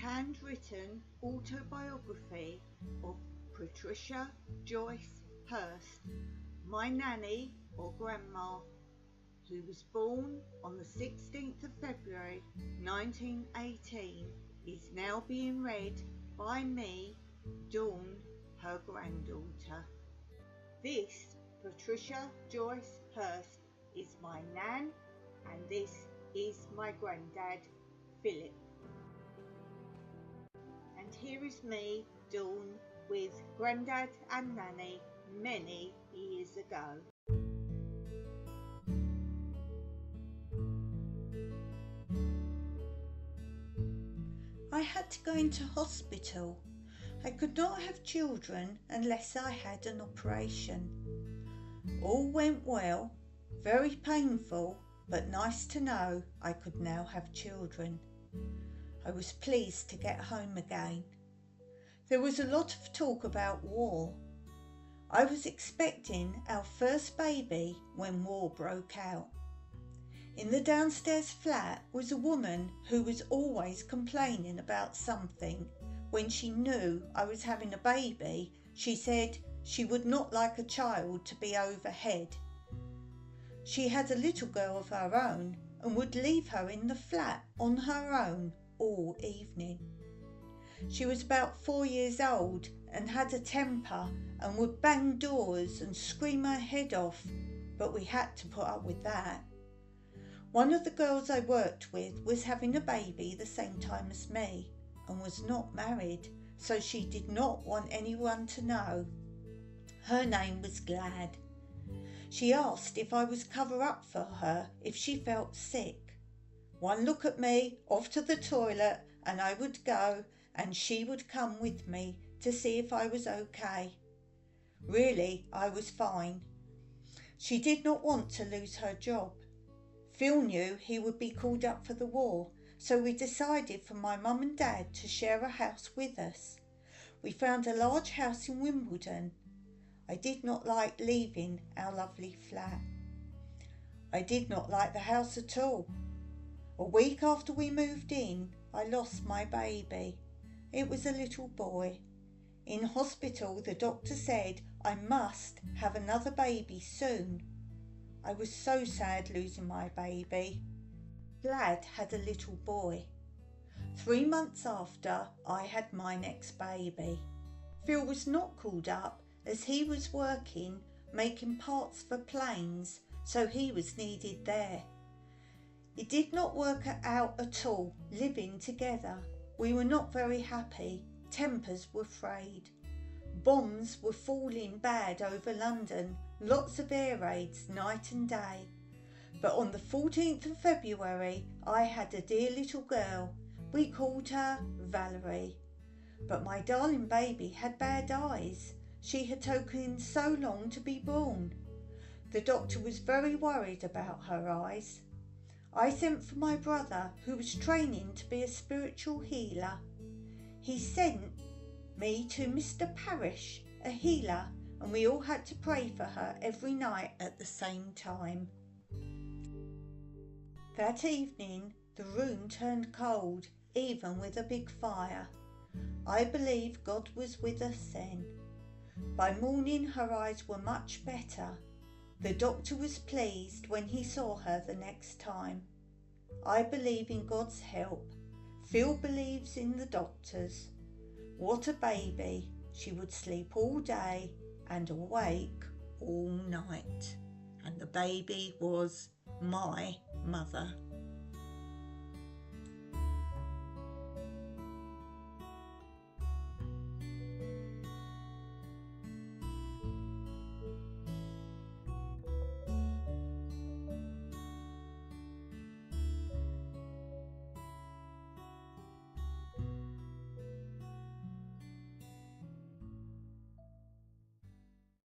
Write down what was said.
handwritten autobiography of Patricia Joyce Hurst, my nanny or grandma, who was born on the 16th of February 1918, is now being read by me, Dawn, her granddaughter. This Patricia Joyce Hurst is my nan, and this is my granddad, Philip. And here is me, Dawn, with Grandad and Nanny many years ago. I had to go into hospital. I could not have children unless I had an operation. All went well, very painful, but nice to know I could now have children. I was pleased to get home again. There was a lot of talk about war. I was expecting our first baby when war broke out. In the downstairs flat was a woman who was always complaining about something. When she knew I was having a baby, she said she would not like a child to be overhead. She had a little girl of her own and would leave her in the flat on her own all evening. She was about 4 years old and had a temper and would bang doors and scream her head off, but we had to put up with that. One of the girls I worked with was having a baby the same time as me and was not married, so she did not want anyone to know. Her name was Glad. She asked if I was cover up for her if she felt sick. One look at me, off to the toilet, and I would go, and she would come with me to see if I was okay. Really, I was fine. She did not want to lose her job. Phil knew he would be called up for the war, so we decided for my mum and dad to share a house with us. We found a large house in Wimbledon. I did not like leaving our lovely flat. I did not like the house at all. A week after we moved in, I lost my baby. It was a little boy. In hospital, the doctor said I must have another baby soon. I was so sad losing my baby. Glad had a little boy. 3 months after, I had my next baby. Phil was not called up as he was working making parts for planes, so he was needed there. It did not work out at all living together. We were not very happy. Tempers were frayed. Bombs were falling bad over London. Lots of air raids night and day. But on the 14th of February, I had a dear little girl. We called her Valerie. But my darling baby had bad eyes. She had taken so long to be born. The doctor was very worried about her eyes. I sent for my brother, who was training to be a spiritual healer. He sent me to Mr. Parrish, a healer, and we all had to pray for her every night at the same time. That evening, the room turned cold, even with a big fire. I believe God was with us then. By morning, her eyes were much better. The doctor was pleased when he saw her the next time. I believe in God's help. Phil believes in the doctors. What a baby. She would sleep all day and awake all night. And the baby was my mother.